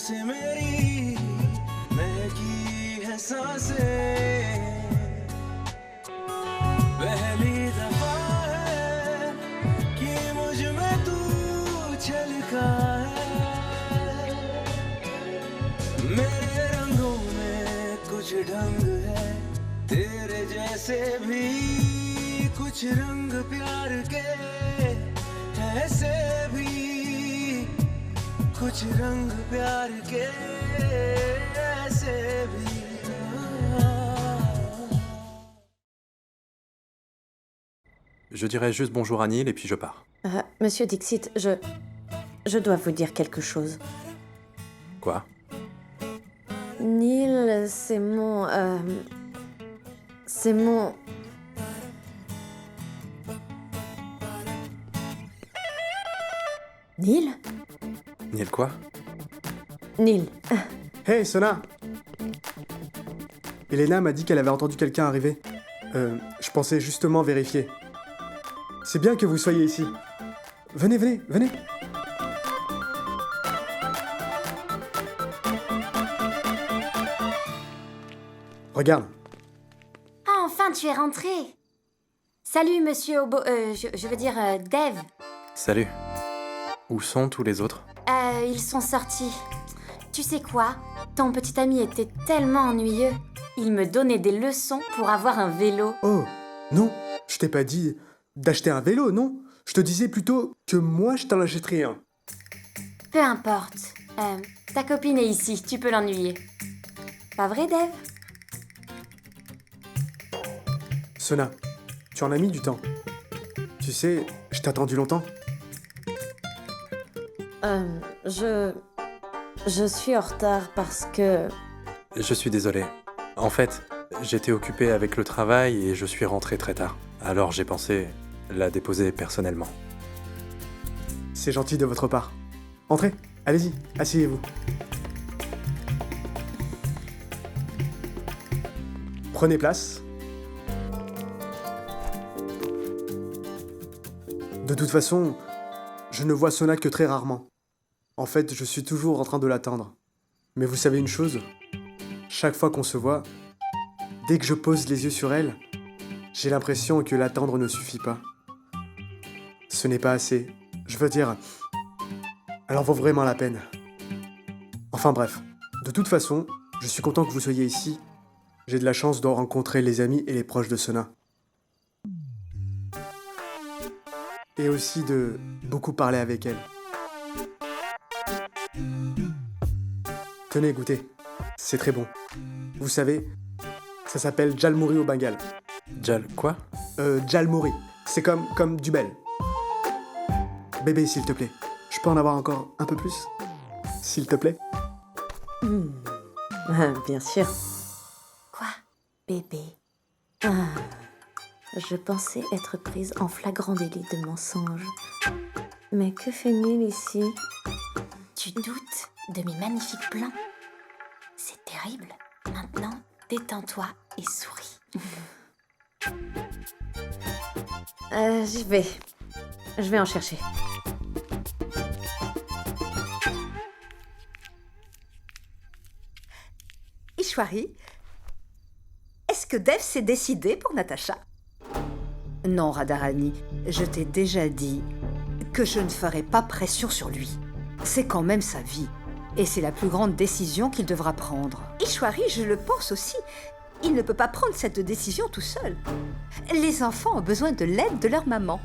से मेरी महकी है सांसें, पहली दफा है कि मुझ में तू छलका है। मेरे रंगों में कुछ ढंग है, तेरे जैसे भी कुछ रंग प्यार के, ऐसे भी कुछ रंग प्यार के, ऐसे भी। Je dirais juste bonjour à Neil et puis je pars. Monsieur Dixit, je dois vous dire quelque chose. Quoi? Neil, c'est mon... Neil? Neil quoi? Neil. Hey, Sona! Elena m'a dit qu'elle avait entendu quelqu'un arriver. Je pensais justement vérifier. C'est bien que vous soyez ici. Venez, venez, venez! Regarde. Ah, enfin, tu es rentré. Salut, monsieur Obo... je veux dire, Dave. Salut. Où sont tous les autres? Ils sont sortis. Tu sais quoi? Ton petit ami était tellement ennuyeux. Il me donnait des leçons pour avoir un vélo. Oh, non, je t'ai pas dit d'acheter un vélo, non? Je te disais plutôt que moi, je t'en achèterais un. Peu importe. Ta copine est ici, tu peux l'ennuyer. Pas vrai, Dave? Sona, tu en as mis du temps. Tu sais, je t'ai attendu longtemps. Je suis en retard parce que... Je suis désolé. En fait, j'étais occupé avec le travail et je suis rentré très tard. Alors j'ai pensé la déposer personnellement. C'est gentil de votre part. Entrez, allez-y, asseyez-vous. Prenez place. De toute façon, je ne vois Sona que très rarement. En fait, je suis toujours en train de l'attendre. Mais vous savez une chose? Chaque fois qu'on se voit, dès que je pose les yeux sur elle, j'ai l'impression que l'attendre ne suffit pas. Ce n'est pas assez. Je veux dire, elle en vaut vraiment la peine. Enfin bref, de toute façon, je suis content que vous soyez ici. J'ai de la chance de rencontrer les amis et les proches de Sona. Et aussi de beaucoup parler avec elle. Tenez, goûtez. C'est très bon. Vous savez, ça s'appelle Jalmouri au Bengale. Jal quoi? Jalmouri. C'est comme du bel. Bébé, s'il te plaît. Je peux en avoir encore un peu plus? S'il te plaît? Bien sûr. Quoi? Bébé. Je pensais être prise en flagrant délit de mensonge. Mais que fait Neil ici? Tu doutes de mes magnifiques plans? C'est terrible. Maintenant, détends-toi et souris. Je vais en chercher. Ishwari, est-ce que Dev s'est décidé pour Natacha? Non, Radharani, je t'ai déjà dit que je ne ferai pas pression sur lui. C'est quand même sa vie, et c'est la plus grande décision qu'il devra prendre. Ishwari, je le pense aussi. Il ne peut pas prendre cette décision tout seul. Les enfants ont besoin de l'aide de leur maman.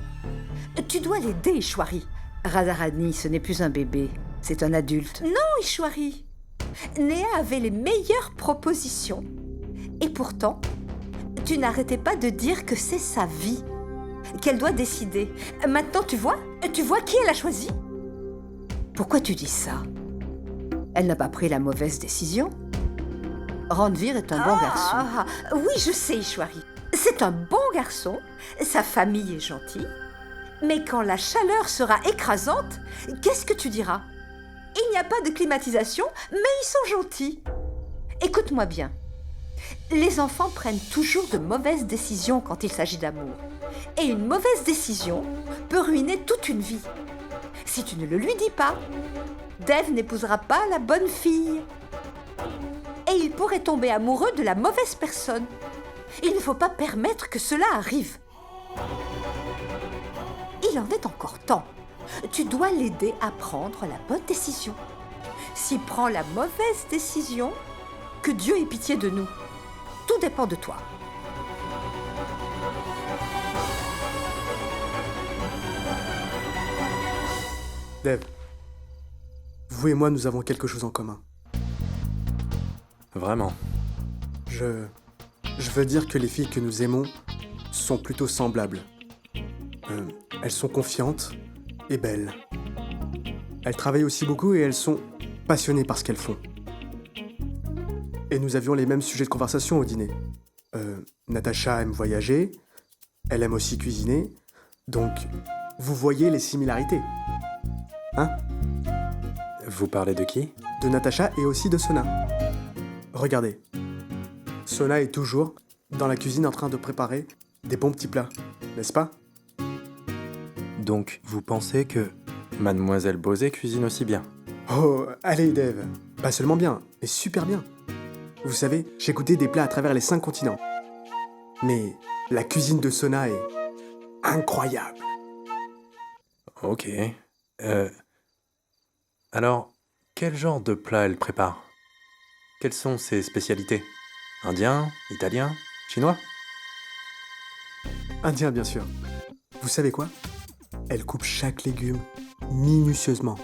Tu dois l'aider, Ishwari. Radharani, ce n'est plus un bébé, c'est un adulte. Non, Ishwari. Néa avait les meilleures propositions. Et pourtant, tu n'arrêtais pas de dire que c'est sa vie, qu'elle doit décider. Maintenant, tu vois qui elle a choisi? Pourquoi tu dis ça? Elle n'a pas pris la mauvaise décision. Ranvir est un bon garçon. Oui, je sais, Ishwari. C'est un bon garçon, sa famille est gentille. Mais quand la chaleur sera écrasante, qu'est-ce que tu diras? Il n'y a pas de climatisation, mais ils sont gentils. Écoute-moi bien. Les enfants prennent toujours de mauvaises décisions quand il s'agit d'amour. Et une mauvaise décision peut ruiner toute une vie. Si tu ne le lui dis pas, Dave n'épousera pas la bonne fille. Et il pourrait tomber amoureux de la mauvaise personne. Il ne faut pas permettre que cela arrive. Il en est encore temps. Tu dois l'aider à prendre la bonne décision. S'il prend la mauvaise décision, que Dieu ait pitié de nous. Tout dépend de toi. Dave, vous et moi, nous avons quelque chose en commun. Vraiment. Je veux dire que les filles que nous aimons sont plutôt semblables. Elles sont confiantes et belles. Elles travaillent aussi beaucoup et elles sont passionnées par ce qu'elles font. Et nous avions les mêmes sujets de conversation au dîner. Natacha aime voyager, elle aime aussi cuisiner, donc vous voyez les similarités. Hein? Vous parlez de qui? De Natacha et aussi de Sona. Regardez. Sona est toujours dans la cuisine en train de préparer des bons petits plats, n'est-ce pas? Donc, vous pensez que Mademoiselle Bosé cuisine aussi bien? Oh, allez Dave, pas seulement bien, mais super bien. Vous savez, j'ai goûté des plats à travers les 5 continents. Mais la cuisine de Sona est incroyable. Ok. Alors, quel genre de plat elle prépare? Quelles sont ses spécialités? Indien? Italien? Chinois? Indien, bien sûr. Vous savez quoi? Elle coupe chaque légume minutieusement.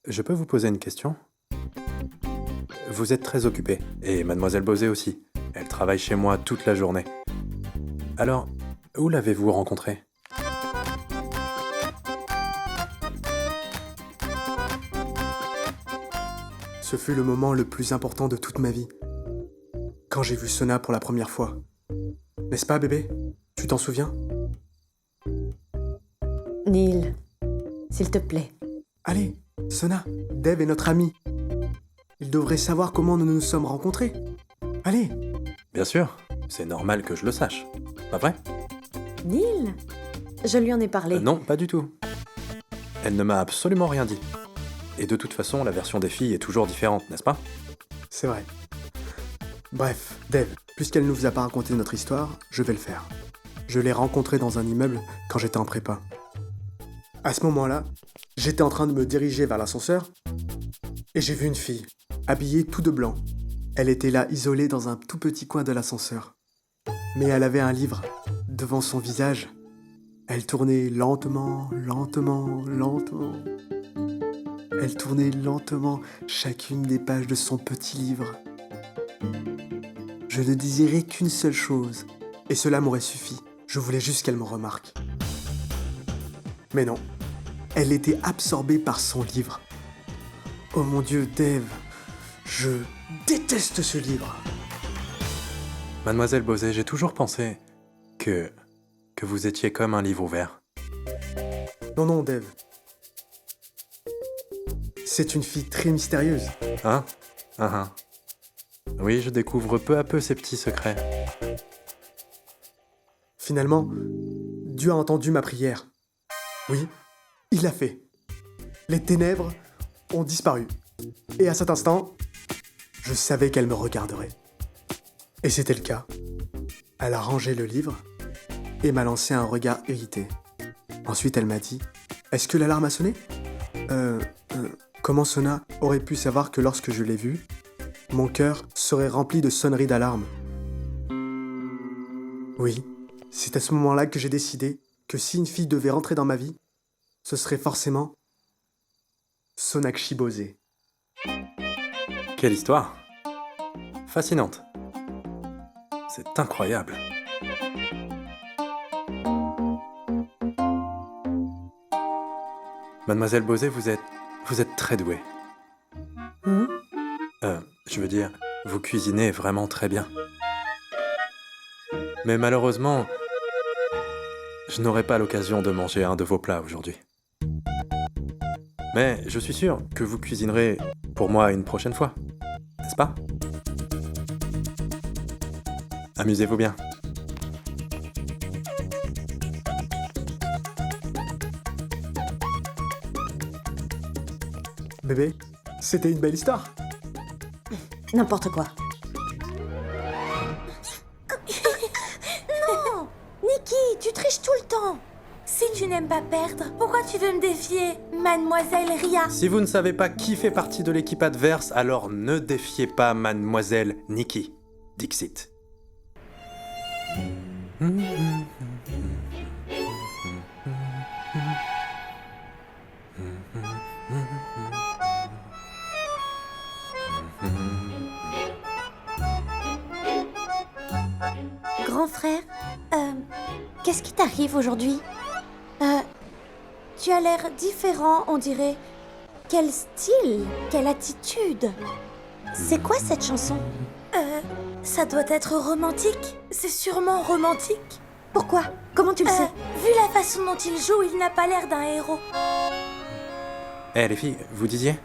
Je peux vous poser une question? Vous êtes très occupé, et Mademoiselle Bosé aussi. Elle travaille chez moi toute la journée. Alors, où l'avez-vous rencontrée? Ce fut le moment le plus important de toute ma vie. Quand j'ai vu Sona pour la première fois. N'est-ce pas, bébé? Tu t'en souviens? Neil, s'il te plaît. Allez, Sona, Dave est notre ami. Il devrait savoir comment nous nous sommes rencontrés. Allez, Bien sûr, c'est normal que je le sache. Pas vrai? Neil, je lui en ai parlé. Non, pas du tout. Elle ne m'a absolument rien dit. Et de toute façon, la version des filles est toujours différente, n'est-ce pas? c'est vrai. Bref, Dave, puisqu'elle ne vous a pas raconté notre histoire, je vais le faire. Je l'ai rencontrée dans un immeuble quand j'étais en prépa. À ce moment-là, j'étais en train de me diriger vers l'ascenseur et j'ai vu une fille, habillée tout de blanc. Elle était là, isolée dans un tout petit coin de l'ascenseur. Mais elle avait un livre devant son visage. Elle tournait lentement, lentement, lentement. Elle tournait lentement chacune des pages de son petit livre. Je ne désirais qu'une seule chose, et cela m'aurait suffi. Je voulais juste qu'elle me remarque. Mais non, elle était absorbée par son livre. Oh mon Dieu, Dave, je déteste ce livre. Mademoiselle Bosé, j'ai toujours pensé que vous étiez comme un livre ouvert. Non, non, Dave. C'est une fille très mystérieuse. Hein? Oui, je découvre peu à peu ces petits secrets. Finalement, Dieu a entendu ma prière. Oui, il l'a fait. Les ténèbres ont disparu. Et à cet instant, je savais qu'elle me regarderait. Et c'était le cas. Elle a rangé le livre et m'a lancé un regard irrité. Ensuite, elle m'a dit « Est-ce que l'alarme a sonné ?» Comment Sona aurait pu savoir que lorsque je l'ai vue, mon cœur serait rempli de sonneries d'alarme? Oui, c'est à ce moment-là que j'ai décidé que si une fille devait rentrer dans ma vie, ce serait forcément Sonakshi Bosé. Quelle histoire! Fascinante. C'est incroyable. Mademoiselle Bosé, vous êtes très douée. Hein? Je veux dire, vous cuisinez vraiment très bien. Mais malheureusement, je n'aurai pas l'occasion de manger un de vos plats aujourd'hui. Mais je suis sûr que vous cuisinerez pour moi une prochaine fois. n'est-ce pas? Amusez-vous bien. Bébé, c'était une belle histoire. N'importe quoi. Non Nikki, tu triches tout le temps. Si tu n'aimes pas perdre, pourquoi tu veux me défier, mademoiselle Ria? Si vous ne savez pas qui fait partie de l'équipe adverse, alors ne défiez pas mademoiselle Nikki. Dixit. Grand frère, qu'est-ce qui t'arrive aujourd'hui? Tu as l'air différent, on dirait. Quel style, quelle attitude. C'est quoi cette chanson? Ça doit être romantique. C'est sûrement romantique. Pourquoi? Comment tu le sais? Vu la façon dont il joue, il n'a pas l'air d'un héros. Eh les filles, vous disiez?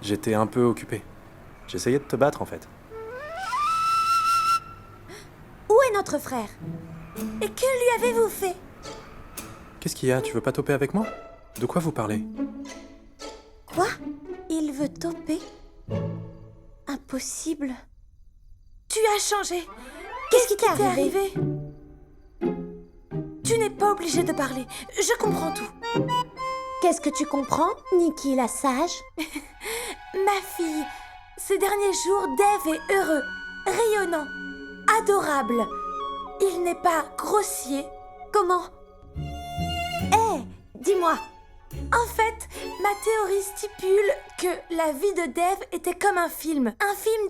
J'étais un peu occupé. J'essayais de te battre en fait. Où est notre frère? Et que lui avez-vous fait? Qu'est-ce qu'il y a? Tu veux pas toper avec moi? De quoi vous parlez? Quoi? Il veut toper? Impossible. Tu as changé. Qu'est-ce qui t'est T'es arrivé? arrivé? Tu n'es pas obligé de parler. Je comprends tout. Qu'est-ce que tu comprends, Nikki la sage? Ma fille, ces derniers jours, Dave est heureux, rayonnant, adorable. Il n'est pas grossier. Comment? Dis-moi. En fait, ma théorie stipule que la vie de Dave était comme un film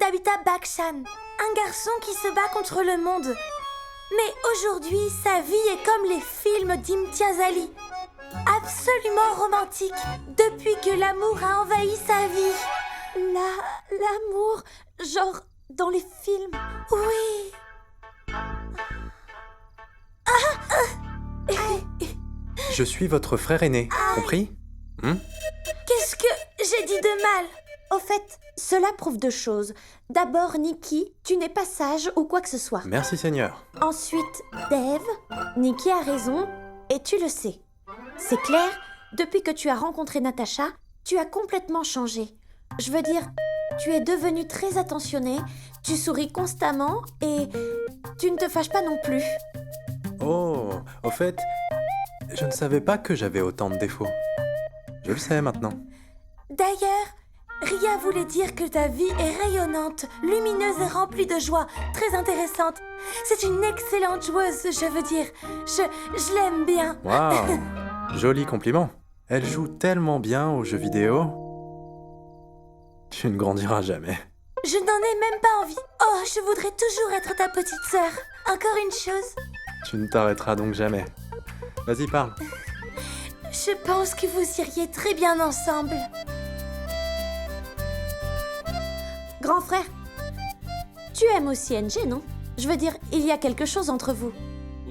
d'Amitabh Bachchan, un garçon qui se bat contre le monde. Mais aujourd'hui, sa vie est comme les films d'Imtiaz Ali, absolument romantique, depuis que l'amour a envahi sa vie. L'amour, genre dans les films. Oui. Je suis votre frère aîné, compris? Qu'est-ce que j'ai dit de mal? Au fait, cela prouve deux choses. D'abord, Nikki, tu n'es pas sage ou quoi que ce soit. Merci Seigneur. Ensuite, Dave, Nikki a raison et tu le sais. C'est clair, depuis que tu as rencontré Natacha, tu as complètement changé. Je veux dire, tu es devenu très attentionné, tu souris constamment et tu ne te fâches pas non plus. Oh, au fait, je ne savais pas que j'avais autant de défauts. Je le sais maintenant. D'ailleurs, Ria voulait dire que ta vie est rayonnante, lumineuse et remplie de joie, très intéressante. C'est une excellente joueuse, je veux dire. Je l'aime bien. Waouh, joli compliment. Elle joue tellement bien aux jeux vidéo. Tu ne grandiras jamais. Je n'en ai même pas envie. Oh, je voudrais toujours être ta petite sœur. Encore une chose. Tu ne t'arrêteras donc jamais. Vas-y, parle. Je pense que vous iriez très bien ensemble. Grand frère, tu aimes aussi NG, non? Je veux dire, il y a quelque chose entre vous.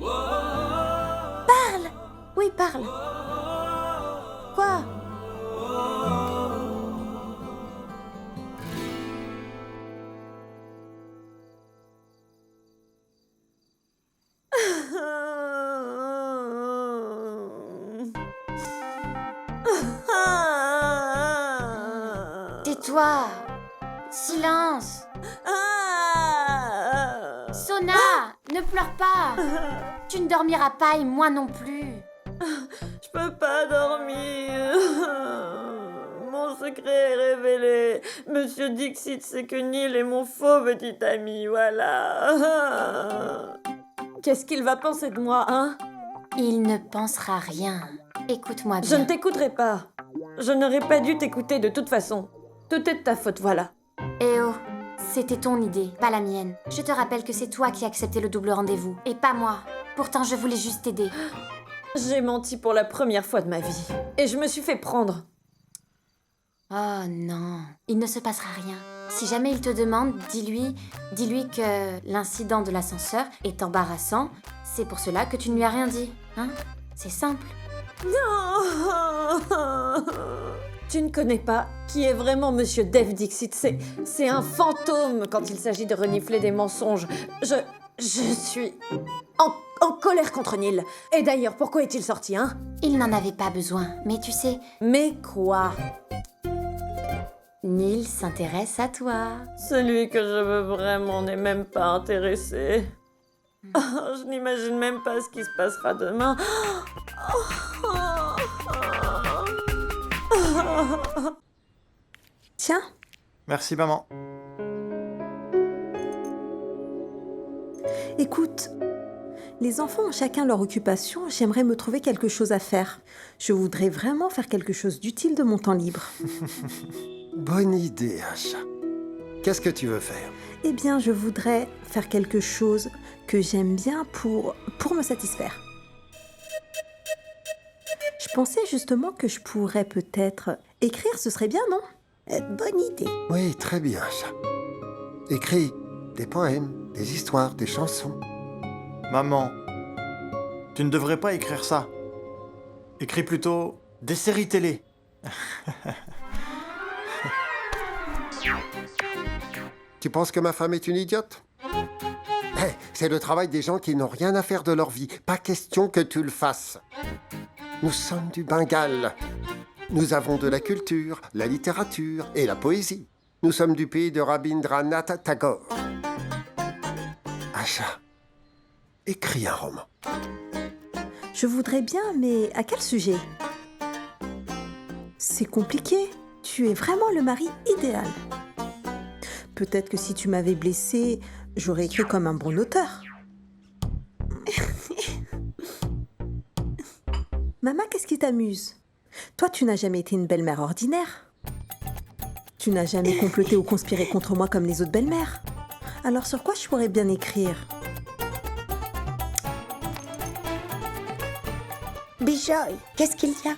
Parle! Oui, parle. Quoi? Tais-toi! Silence! Sona, ne pleure pas! Tu ne dormiras pas et moi non plus. Je peux pas dormir. Mon secret est révélé. Monsieur Dixit sait que Neil est mon faux petit ami, voilà. Qu'est-ce qu'il va penser de moi, hein? Il ne pensera rien. Écoute-moi bien. Je ne t'écouterai pas. Je n'aurais pas dû t'écouter de toute façon. Tout est de ta faute, voilà. Eh oh, c'était ton idée, pas la mienne. Je te rappelle que c'est toi qui as accepté le double rendez-vous, et pas moi. Pourtant, je voulais juste t'aider. J'ai menti pour la première fois de ma vie. Et je me suis fait prendre. Oh non, il ne se passera rien. Si jamais il te demande, dis-lui que l'incident de l'ascenseur est embarrassant. C'est pour cela que tu ne lui as rien dit, hein? C'est simple. Non. Tu ne connais pas qui est vraiment Monsieur Dave Dixit. C'est un fantôme quand il s'agit de renifler des mensonges. Je suis en colère contre Neil. Et d'ailleurs, pourquoi est-il sorti, hein? Il n'en avait pas besoin, mais tu sais, Mais quoi? Neil s'intéresse à toi. Celui que je veux vraiment n'est même pas intéressé. Oh, je n'imagine même pas ce qui se passera demain. Tiens, Merci, maman. écoute, les enfants ont chacun leur occupation, j'aimerais me trouver quelque chose à faire. Je voudrais vraiment faire quelque chose d'utile de mon temps libre. Bonne idée, Asha. Qu'est-ce que tu veux faire? Eh bien, je voudrais faire quelque chose que j'aime bien pour me satisfaire. Je pensais justement que je pourrais peut-être écrire, ce serait bien, non? Bonne idée. Oui, très bien, Asha. Écris des poèmes, des histoires, des chansons. Maman, tu ne devrais pas écrire ça. Écris plutôt des séries télé. Tu penses que ma femme est une idiote? C'est le travail des gens qui n'ont rien à faire de leur vie. Pas question que tu le fasses. Nous sommes du Bengale. Nous avons de la culture, la littérature et la poésie. Nous sommes du pays de Rabindranath Tagore. Asha, écris un roman. Je voudrais bien, mais à quel sujet? C'est compliqué. Tu es vraiment le mari idéal. Peut-être que si tu m'avais blessée, j'aurais écrit comme un bon auteur. Maman, qu'est-ce qui t'amuse? Toi, tu n'as jamais été une belle-mère ordinaire. Tu n'as jamais comploté ou conspiré contre moi comme les autres belles-mères. Alors sur quoi je pourrais bien écrire? Bijoy, qu'est-ce qu'il y a?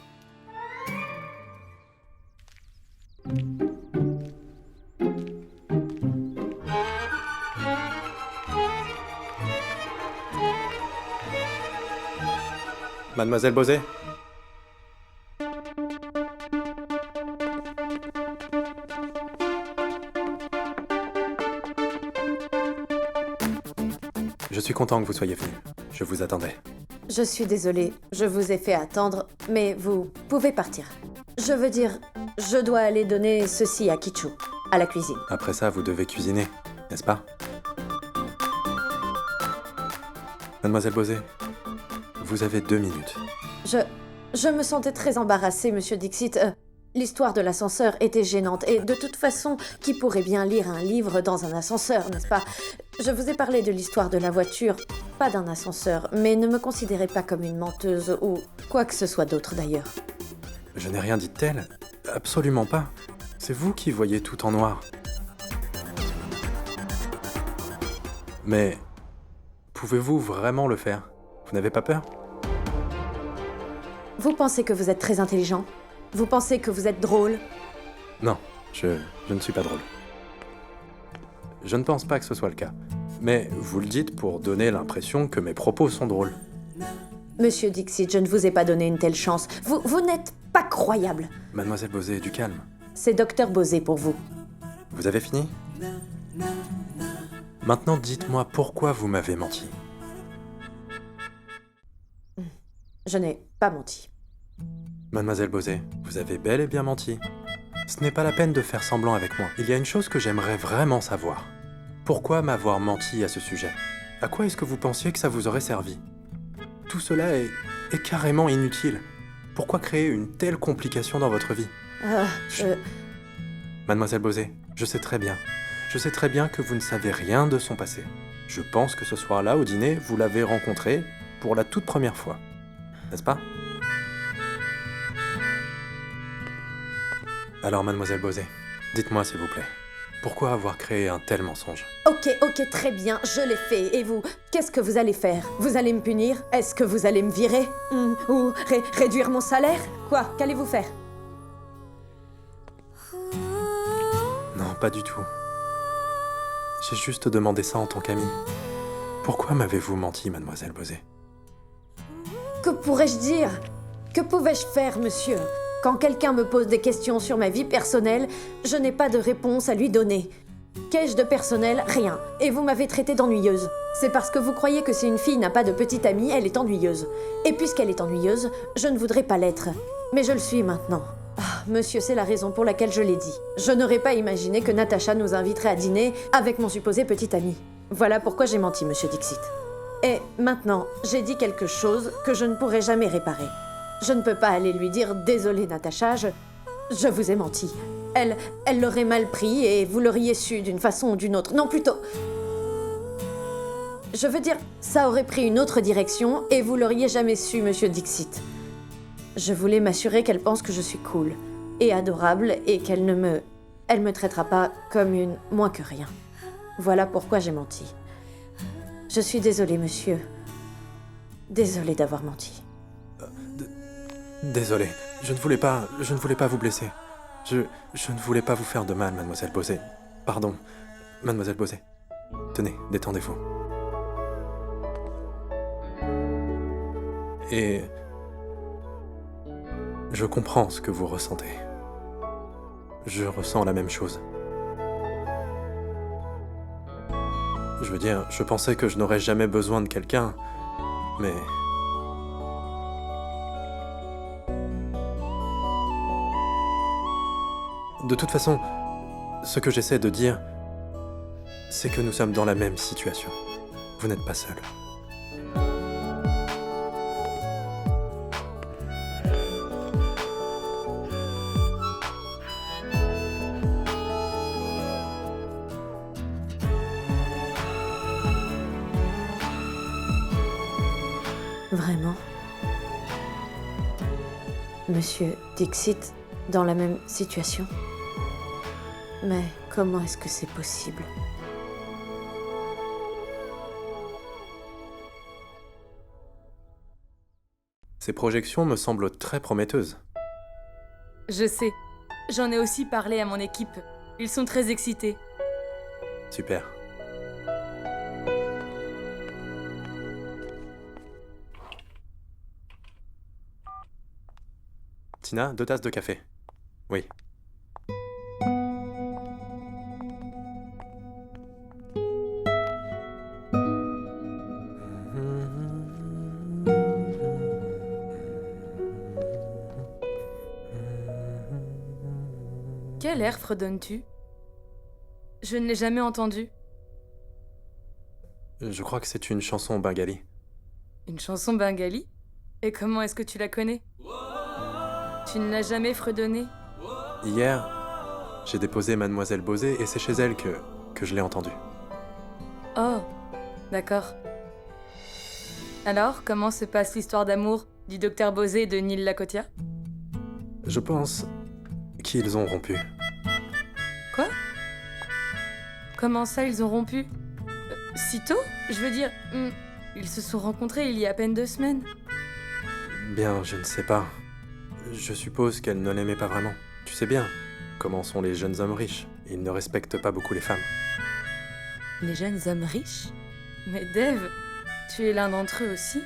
Mademoiselle Bosé? Je suis content que vous soyez venu. Je vous attendais. Je suis désolée, je vous ai fait attendre, mais vous pouvez partir. Je veux dire, je dois aller donner ceci à Kichu, à la cuisine. Après ça, vous devez cuisiner, n'est-ce pas? Mademoiselle Bosé, vous avez 2 minutes. Je me sentais très embarrassée, Monsieur Dixit. L'histoire de l'ascenseur était gênante, et de toute façon, qui pourrait bien lire un livre dans un ascenseur, n'est-ce pas? Je vous ai parlé de l'histoire de la voiture, pas d'un ascenseur, mais ne me considérez pas comme une menteuse, ou quoi que ce soit d'autre d'ailleurs. Je n'ai rien dit de tel. Absolument pas. C'est vous qui voyez tout en noir. Mais pouvez-vous vraiment le faire? Vous n'avez pas peur? Vous pensez que vous êtes très intelligent? Vous pensez que vous êtes drôle? Non, je ne suis pas drôle. Je ne pense pas que ce soit le cas. Mais vous le dites pour donner l'impression que mes propos sont drôles. Monsieur Dixit, je ne vous ai pas donné une telle chance. Vous n'êtes pas croyable. Mademoiselle Bosé, du calme. C'est Docteur Bosé pour vous. Vous avez fini? Maintenant, dites-moi pourquoi vous m'avez menti. Je n'ai pas menti. Mademoiselle Bosé, vous avez bel et bien menti. Ce n'est pas la peine de faire semblant avec moi. Il y a une chose que j'aimerais vraiment savoir. Pourquoi m'avoir menti à ce sujet? À quoi est-ce que vous pensiez que ça vous aurait servi? Tout cela est carrément inutile. Pourquoi créer une telle complication dans votre vie? Mademoiselle Bosé, je sais très bien. Je sais très bien que vous ne savez rien de son passé. Je pense que ce soir-là, au dîner, vous l'avez rencontré pour la toute première fois. N'est-ce pas? Alors, Mademoiselle Bosé, dites-moi s'il vous plaît, pourquoi avoir créé un tel mensonge? Ok, très bien, je l'ai fait. Et vous, qu'est-ce que vous allez faire? Vous allez me punir? Est-ce que vous allez me virer? Ou réduire mon salaire? Quoi? Qu'allez-vous faire? Non, pas du tout. J'ai juste demandé ça en tant qu'ami. Pourquoi m'avez-vous menti, Mademoiselle Bosé? Que pourrais-je dire? Que pouvais-je faire, monsieur? Quand quelqu'un me pose des questions sur ma vie personnelle, je n'ai pas de réponse à lui donner. Qu'ai-je de personnel? Rien. Et vous m'avez traitée d'ennuyeuse. C'est parce que vous croyez que si une fille n'a pas de petite amie, elle est ennuyeuse. Et puisqu'elle est ennuyeuse, je ne voudrais pas l'être. Mais je le suis maintenant. Ah, monsieur, c'est la raison pour laquelle je l'ai dit. Je n'aurais pas imaginé que Natacha nous inviterait à dîner avec mon supposé petit ami. Voilà pourquoi j'ai menti, monsieur Dixit. Et maintenant, j'ai dit quelque chose que je ne pourrai jamais réparer. Je ne peux pas aller lui dire « Désolée, Natacha, je vous ai menti ». Elle l'aurait mal pris et vous l'auriez su d'une façon ou d'une autre. Non, plutôt... Je veux dire, ça aurait pris une autre direction et vous l'auriez jamais su, monsieur Dixit. Je voulais m'assurer qu'elle pense que je suis cool et adorable et qu'elle ne me... Elle me traitera pas comme une moins que rien. Voilà pourquoi j'ai menti. Je suis désolée, monsieur. Désolée d'avoir menti. Désolé, je ne voulais pas vous blesser. Je ne voulais pas vous faire de mal, mademoiselle Bosé. Pardon, mademoiselle Bosé. Tenez, détendez-vous. Et... je comprends ce que vous ressentez. Je ressens la même chose. Je veux dire, je pensais que je n'aurais jamais besoin de quelqu'un, mais... De toute façon, ce que j'essaie de dire, c'est que nous sommes dans la même situation. Vous n'êtes pas seul. Vraiment? Monsieur Dixit, dans la même situation? Mais comment est-ce que c'est possible? Ces projections me semblent très prometteuses. Je sais. J'en ai aussi parlé à mon équipe. Ils sont très excités. Super. Tina, 2 tasses de café. Oui. Quel air fredonnes-tu? Je ne l'ai jamais entendu. Je crois que c'est une chanson bengali. Une chanson bengali? Et comment est-ce que tu la connais? Tu ne l'as jamais fredonnée? Hier, j'ai déposé mademoiselle Bosé et c'est chez elle que je l'ai entendue. Oh, d'accord. Alors, comment se passe l'histoire d'amour du docteur Bosé et de Neil Lacotia? Je pense qu'ils ont rompu. Quoi? Comment ça, ils ont rompu? Si tôt? Je veux dire, ils se sont rencontrés il y a à peine 2 semaines. Bien, je ne sais pas. Je suppose qu'elle ne l'aimait pas vraiment. Tu sais bien comment sont les jeunes hommes riches. Ils ne respectent pas beaucoup les femmes. Les jeunes hommes riches? Mais Dave, tu es l'un d'entre eux aussi?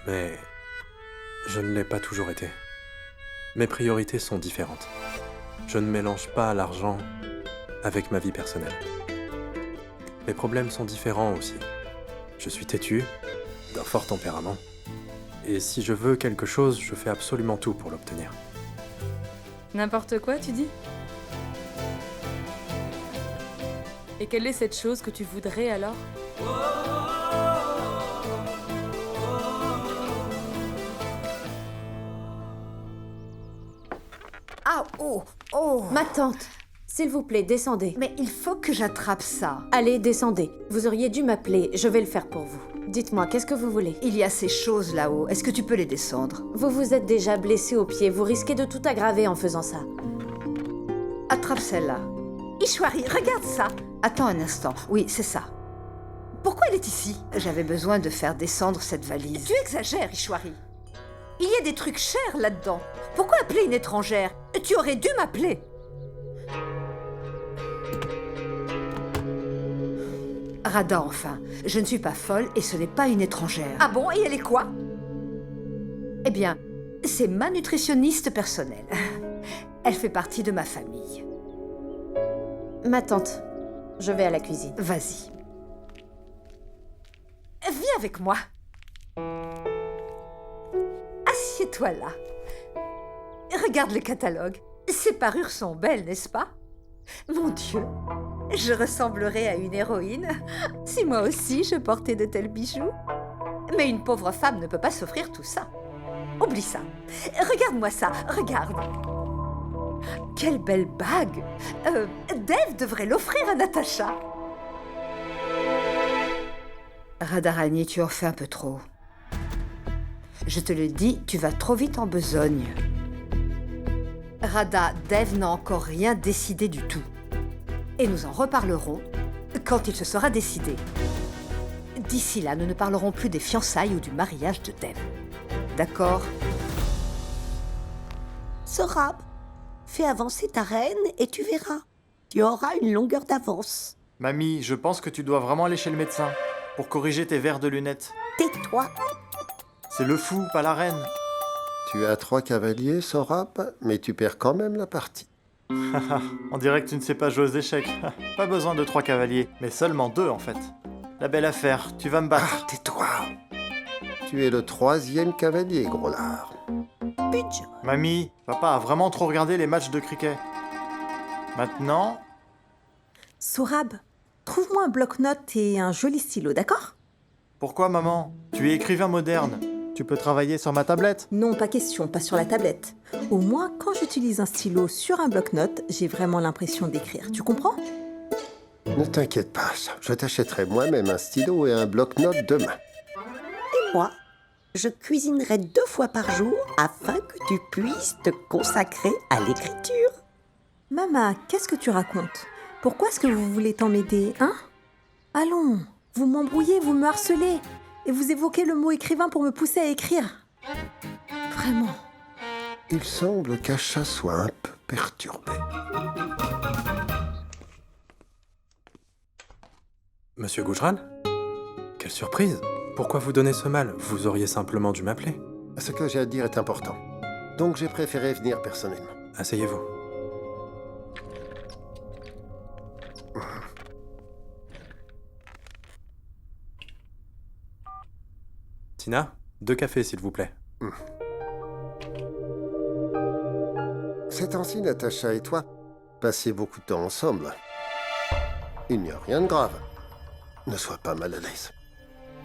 Mais je ne l'ai pas toujours été. Mes priorités sont différentes. Je ne mélange pas l'argent avec ma vie personnelle. Mes problèmes sont différents aussi. Je suis têtu, d'un fort tempérament. Et si je veux quelque chose, je fais absolument tout pour l'obtenir. N'importe quoi, tu dis? Et quelle est cette chose que tu voudrais alors? Ah, oh! Ma tante, s'il vous plaît, descendez. Mais il faut que j'attrape ça. Allez, descendez. Vous auriez dû m'appeler, je vais le faire pour vous. Dites-moi, qu'est-ce que vous voulez? Il y a ces choses là-haut. Est-ce que tu peux les descendre? Vous vous êtes déjà blessé au pied, vous risquez de tout aggraver en faisant ça. Attrape celle-là. Ishwari, regarde ça. Attends un instant. Oui, c'est ça. Pourquoi elle est ici? J'avais besoin de faire descendre cette valise. Tu exagères, Ishwari. Il y a des trucs chers là-dedans. Pourquoi appeler une étrangère? Tu aurais dû m'appeler. Radha, enfin. Je ne suis pas folle et ce n'est pas une étrangère. Ah bon? Et elle est quoi? Eh bien, c'est ma nutritionniste personnelle. Elle fait partie de ma famille. Ma tante, je vais à la cuisine. Vas-y. Viens avec moi. Assieds-toi là. Regarde le catalogue. Ces parures sont belles, n'est-ce pas? Mon Dieu, je ressemblerais à une héroïne si moi aussi je portais de tels bijoux. Mais une pauvre femme ne peut pas s'offrir tout ça. Oublie ça. Regarde-moi ça, regarde. Quelle belle bague. Dave devrait l'offrir à Natacha. Radharani, tu en fais un peu trop. Je te le dis, tu vas trop vite en besogne. Radha, Dave n'a encore rien décidé du tout. Et nous en reparlerons quand il se sera décidé. D'ici là, nous ne parlerons plus des fiançailles ou du mariage de Dave. D'accord? Sorab, fais avancer ta reine et tu verras. Tu auras une longueur d'avance. Mamie, je pense que tu dois vraiment aller chez le médecin pour corriger tes verres de lunettes. Tais-toi. C'est le fou, pas la reine. Tu as 3 cavaliers, Sorab, mais tu perds quand même la partie. On dirait que tu ne sais pas jouer aux échecs. Pas besoin de 3 cavaliers, mais seulement 2 en fait. La belle affaire, tu vas me battre. Ah, tais-toi. Tu es le 3e cavalier, gros lard. Pidge. Mamie, papa a vraiment trop regardé les matchs de cricket. Maintenant, Sorab, trouve-moi un bloc-notes et un joli stylo, d'accord? pourquoi maman? Tu es écrivain moderne. Tu peux travailler sur ma tablette. Non, pas question, pas sur la tablette. Au moins, quand j'utilise un stylo sur un bloc-notes, j'ai vraiment l'impression d'écrire. Tu comprends? Ne t'inquiète pas, je t'achèterai moi-même un stylo et un bloc-notes demain. Et moi, je cuisinerai 2 fois par jour afin que tu puisses te consacrer à l'écriture. Maman, qu'est-ce que tu racontes? Pourquoi est-ce que vous voulez tant m'aider, hein? Allons, vous m'embrouillez, vous me harcelez. Et vous évoquez le mot écrivain pour me pousser à écrire. Vraiment. Il semble qu'Acha soit un peu perturbé. Monsieur Gujral? Quelle surprise! Pourquoi vous donner ce mal? Vous auriez simplement dû m'appeler. Ce que j'ai à dire est important. Donc j'ai préféré venir personnellement. Asseyez-vous. Tina, 2 cafés s'il vous plaît. Ces temps-ci, Natacha et toi passez beaucoup de temps ensemble. Il n'y a rien de grave. Ne sois pas mal à l'aise.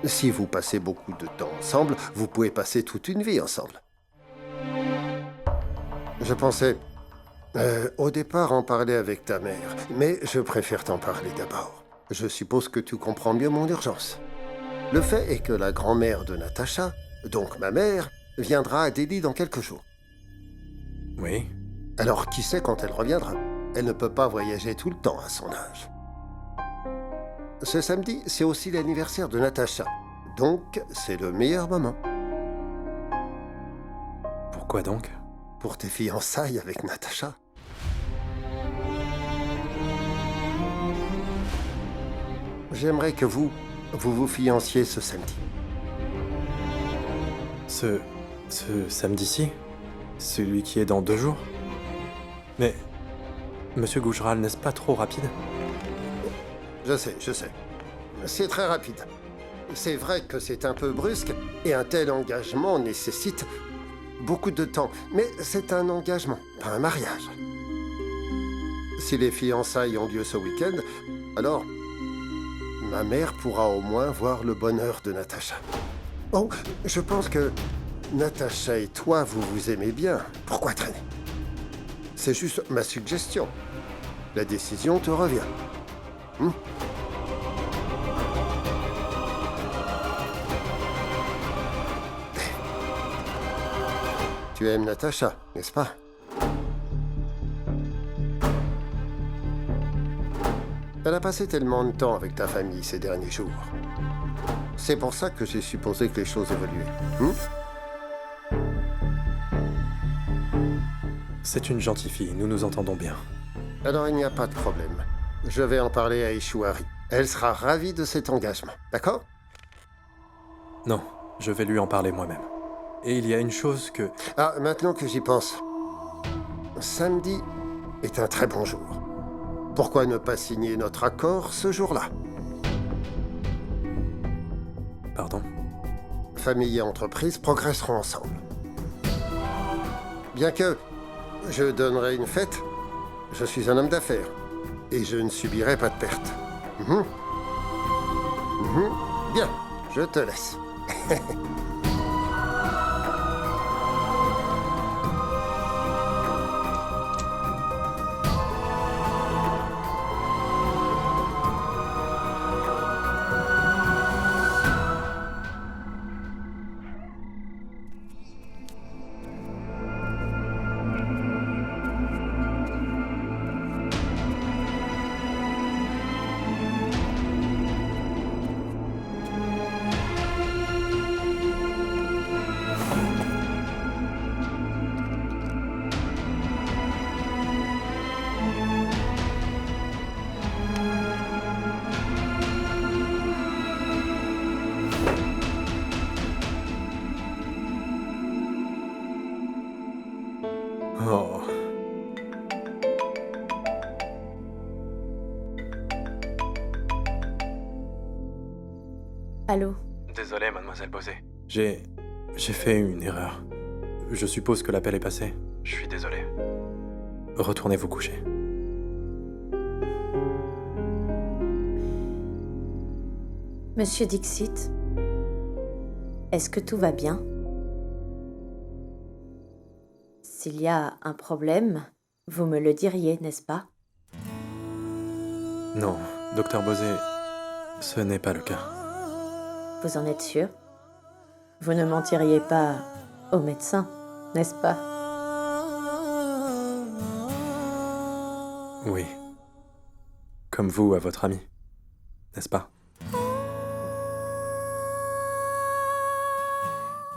Si vous passez beaucoup de temps ensemble, vous pouvez passer toute une vie ensemble. Je pensais, au départ, en parler avec ta mère, mais je préfère t'en parler d'abord. Je suppose que tu comprends mieux mon urgence. Le fait est que la grand-mère de Natacha, donc ma mère, viendra à Delhi dans quelques jours. Oui. Alors qui sait quand elle reviendra? Elle ne peut pas voyager tout le temps à son âge. Ce samedi, c'est aussi l'anniversaire de Natacha. Donc, c'est le meilleur moment. Pourquoi donc? Pour tes fiançailles avec Natacha. J'aimerais que vous vous fianciez ce samedi. Ce samedi-ci? Celui qui est dans 2 jours? Mais, Monsieur Gujral, n'est-ce pas trop rapide? Je sais. C'est très rapide. C'est vrai que c'est un peu brusque et un tel engagement nécessite beaucoup de temps. Mais c'est un engagement, pas un mariage. Si les fiançailles ont lieu ce week-end, alors ma mère pourra au moins voir le bonheur de Natacha. Oh, je pense que Natacha et toi, vous vous aimez bien. Pourquoi traîner? C'est juste ma suggestion. La décision te revient. Tu aimes Natacha, n'est-ce pas? Elle a passé tellement de temps avec ta famille ces derniers jours. C'est pour ça que j'ai supposé que les choses évoluaient. C'est une gentille fille, nous nous entendons bien. Alors il n'y a pas de problème. Je vais en parler à Ishwari. Elle sera ravie de cet engagement, d'accord? Non, je vais lui en parler moi-même. Et il y a une chose que... Ah, maintenant que j'y pense. Samedi est un très bon jour. Pourquoi ne pas signer notre accord ce jour-là? Pardon? Famille et entreprise progresseront ensemble. Bien que je donnerai une fête, je suis un homme d'affaires et je ne subirai pas de perte. Bien, je te laisse. Oh. Allô? Désolé, mademoiselle Bosé. J'ai fait une erreur. Je suppose que l'appel est passé. Je suis désolé. Retournez vous coucher. Monsieur Dixit, est-ce que tout va bien? S'il y a un problème, vous me le diriez, n'est-ce pas? Non, docteur Bosé, ce n'est pas le cas. Vous en êtes sûr? Vous ne mentiriez pas au médecin, n'est-ce pas? Oui. Comme vous à votre ami, n'est-ce pas?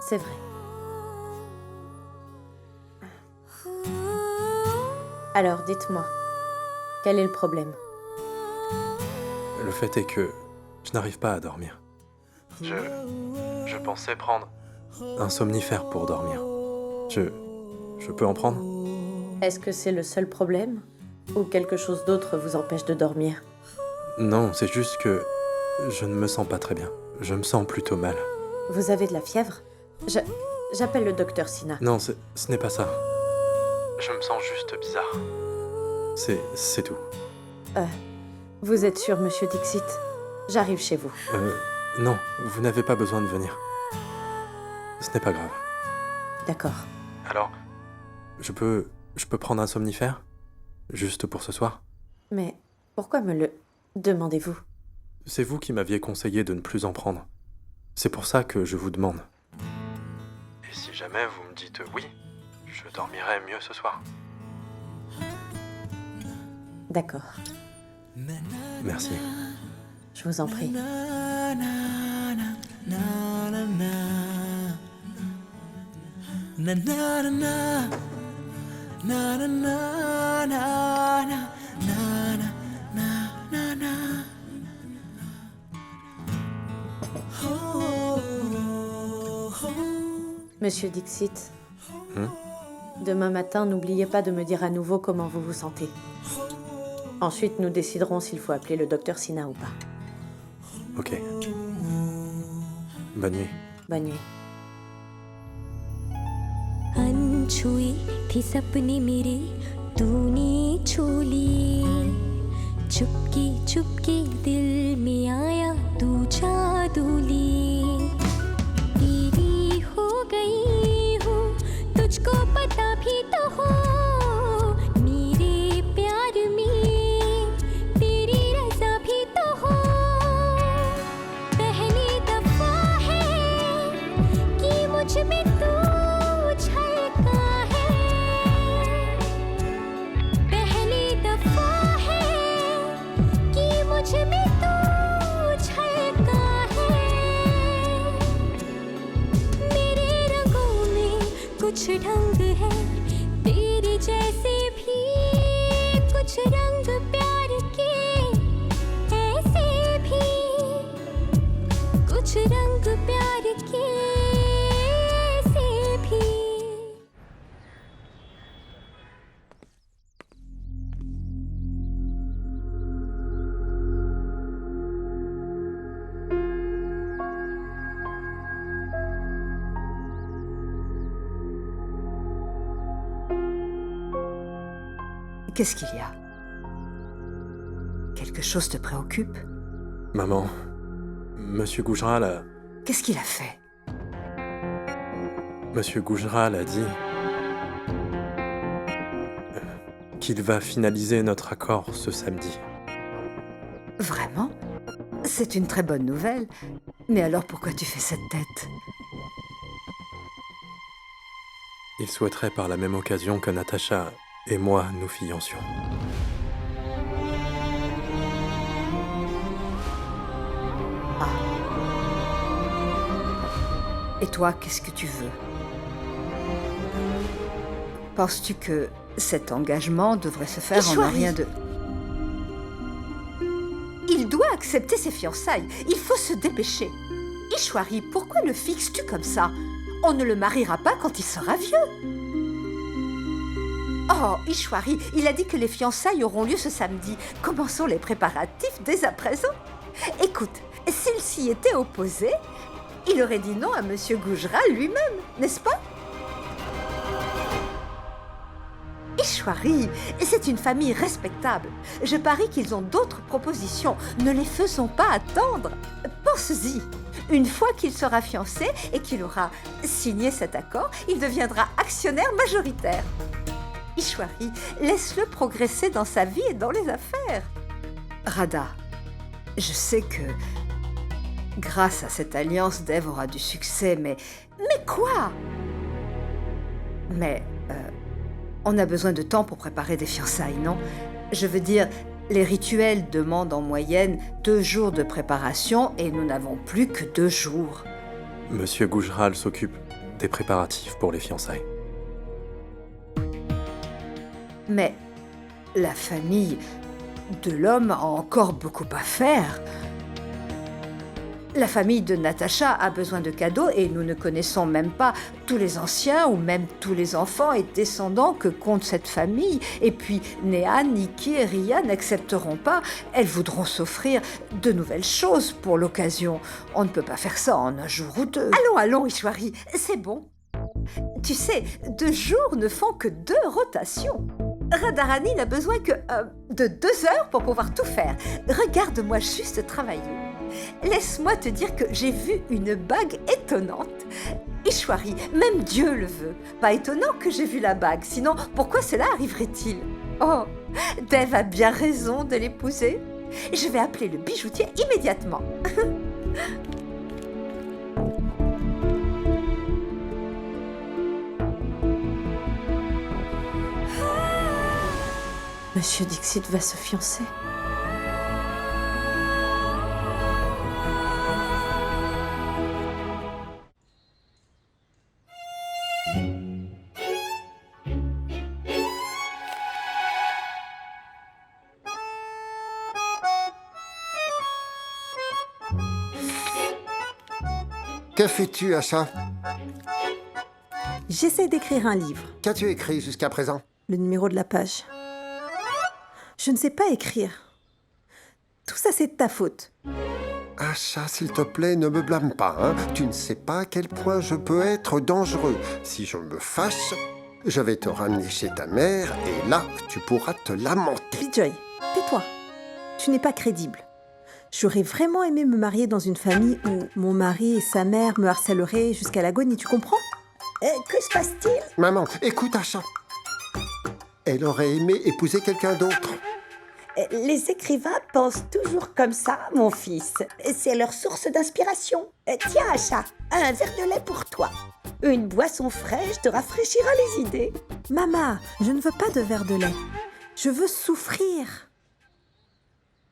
C'est vrai. Alors, dites-moi, quel est le problème? Le fait est que je n'arrive pas à dormir. Je pensais prendre un somnifère pour dormir. Je peux en prendre? Est-ce que c'est le seul problème? Ou quelque chose d'autre vous empêche de dormir? Non, c'est juste que je ne me sens pas très bien. Je me sens plutôt mal. Vous avez de la fièvre? J'appelle le docteur Sina. Non, ce n'est pas ça. Je me sens juste bizarre. C'est tout. Vous êtes sûr, monsieur Dixit? J'arrive chez vous. Non, vous n'avez pas besoin de venir. Ce n'est pas grave. D'accord. Alors, je peux prendre un somnifère? Juste pour ce soir? Mais pourquoi me le demandez-vous? C'est vous qui m'aviez conseillé de ne plus en prendre. C'est pour ça que je vous demande. Et si jamais vous me dites oui, je dormirai mieux ce soir. D'accord. Merci. Je vous en prie. Monsieur Dixit, demain matin, n'oubliez pas de me dire à nouveau comment vous vous sentez. Ensuite, nous déciderons s'il faut appeler le docteur Sina ou pas. Ok. Bonne nuit. Bonne nuit. अनछुई थी सपने मेरे तूने छू ली चुपके चुपके दिल में आया तू जादू ली तेरी हो गई हूँ तुझको पता भी तो हो मेरे प्यार में तेरी रजा भी तो हो पहली दफा है कि मुझ में तू मुझ में तू छलका है Qu'est-ce qu'il y a? Quelque chose te préoccupe? Maman, Monsieur Gougeral a... Qu'est-ce qu'il a fait? Monsieur Gougeral a dit... qu'il va finaliser notre accord ce samedi. Vraiment? C'est une très bonne nouvelle. Mais alors pourquoi tu fais cette tête? Il souhaiterait par la même occasion que Natacha et moi nous fiancions. Et toi, qu'est-ce que tu veux? Penses-tu que cet engagement devrait se faire en un rien de... Il doit accepter ses fiançailles. Il faut se dépêcher. Ishwari, pourquoi le fixes-tu comme ça? On ne le mariera pas quand il sera vieux. Oh, Ishwari, il a dit que les fiançailles auront lieu ce samedi. Commençons les préparatifs dès à présent. Écoute, s'il s'y était opposé, il aurait dit non à Monsieur Gougeral lui-même, n'est-ce pas? Ishwari, c'est une famille respectable. Je parie qu'ils ont d'autres propositions. Ne les faisons pas attendre. Pense-y. Une fois qu'il sera fiancé et qu'il aura signé cet accord, il deviendra actionnaire majoritaire. Ishwari, laisse-le progresser dans sa vie et dans les affaires. Radha, je sais que grâce à cette alliance, Dev aura du succès, mais quoi? Mais on a besoin de temps pour préparer des fiançailles, non? Je veux dire, les rituels demandent en moyenne 2 jours de préparation et nous n'avons plus que 2 jours. Monsieur Gougeral s'occupe des préparatifs pour les fiançailles. Mais la famille de l'homme a encore beaucoup à faire. La famille de Natacha a besoin de cadeaux et nous ne connaissons même pas tous les anciens ou même tous les enfants et descendants que compte cette famille. Et puis Néa, Nikki et Ria n'accepteront pas. Elles voudront s'offrir de nouvelles choses pour l'occasion. On ne peut pas faire ça en un jour ou 2. Allons, Ishwari, c'est bon. Tu sais, 2 jours ne font que 2 rotations. Radharani n'a besoin que de 2 heures pour pouvoir tout faire. Regarde-moi juste travailler. Laisse-moi te dire que j'ai vu une bague étonnante. Ishwari, même Dieu le veut. Pas étonnant que j'ai vu la bague, sinon pourquoi cela arriverait-il? Oh, Dev a bien raison de l'épouser. Je vais appeler le bijoutier immédiatement. Monsieur Dixit va se fiancer. Que fais-tu, Asha? J'essaie d'écrire un livre. Qu'as-tu écrit jusqu'à présent? Le numéro de la page. Je ne sais pas écrire. Tout ça, c'est de ta faute. Asha, s'il te plaît, ne me blâme pas, hein. Tu ne sais pas à quel point je peux être dangereux. Si je me fâche, je vais te ramener chez ta mère et là, tu pourras te lamenter. Bijoy, tais-toi. Tu n'es pas crédible. J'aurais vraiment aimé me marier dans une famille où mon mari et sa mère me harcèleraient jusqu'à l'agonie, tu comprends? Que se passe-t-il? Maman, écoute Asha. Elle aurait aimé épouser quelqu'un d'autre. Les écrivains pensent toujours comme ça, mon fils. C'est leur source d'inspiration. Tiens, Asha, un verre de lait pour toi. Une boisson fraîche te rafraîchira les idées. Maman, je ne veux pas de verre de lait. Je veux souffrir.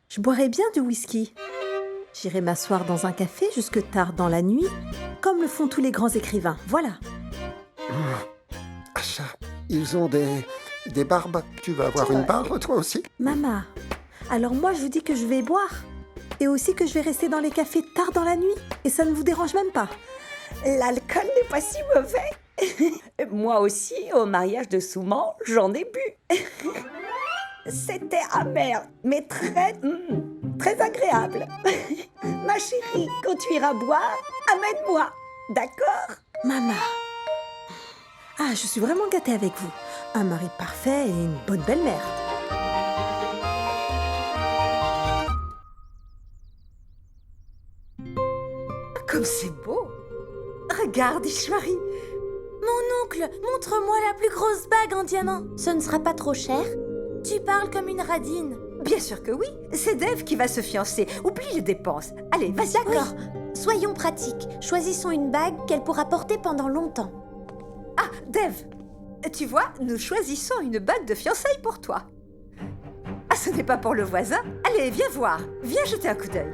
Je boirais bien du whisky. J'irai m'asseoir dans un café jusque tard dans la nuit, comme le font tous les grands écrivains. Voilà. Asha, ils ont des barbes. Tu vas avoir une barbe, toi aussi? Maman, alors moi je vous dis que je vais boire. Et aussi que je vais rester dans les cafés tard dans la nuit. Et ça ne vous dérange même pas. L'alcool n'est pas si mauvais. Moi aussi, au mariage de Souman, j'en ai bu. C'était amer, mais très agréable. Ma chérie, quand tu iras boire, amène-moi, d'accord? Maman. Ah, je suis vraiment gâtée avec vous. Un mari parfait et une bonne belle-mère. comme c'est beau. Regarde, Ishwari. Mon oncle, montre-moi la plus grosse bague en diamant. Ce ne sera pas trop cher? Tu parles comme une radine. Bien sûr que oui. C'est Dev qui va se fiancer. Oublie les dépenses. Allez, vas-y. D'accord. Soyons pratiques. Choisissons une bague qu'elle pourra porter pendant longtemps. Ah, Dev, tu vois, nous choisissons une bague de fiançailles pour toi. Ah, ce n'est pas pour le voisin. Allez, viens voir. Viens jeter un coup d'œil.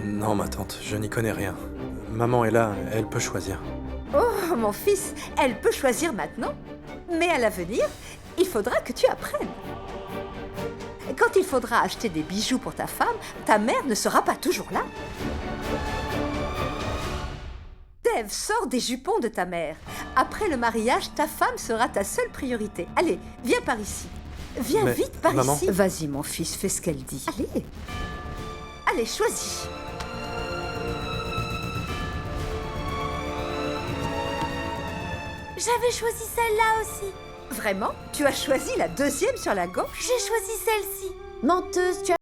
Non, ma tante, je n'y connais rien. Maman est là, elle peut choisir. Oh, mon fils, elle peut choisir maintenant. Mais à l'avenir, il faudra que tu apprennes. Quand il faudra acheter des bijoux pour ta femme, ta mère ne sera pas toujours là. Dev, sors des jupons de ta mère. Après le mariage, ta femme sera ta seule priorité. Allez, viens par ici. Viens Mais, vite par maman... ici. Vas-y, mon fils, fais ce qu'elle dit. Allez. Allez, choisis. J'avais choisi celle-là aussi. Vraiment? Tu as choisi la deuxième sur la gauche? J'ai choisi celle-ci. Menteuse, tu as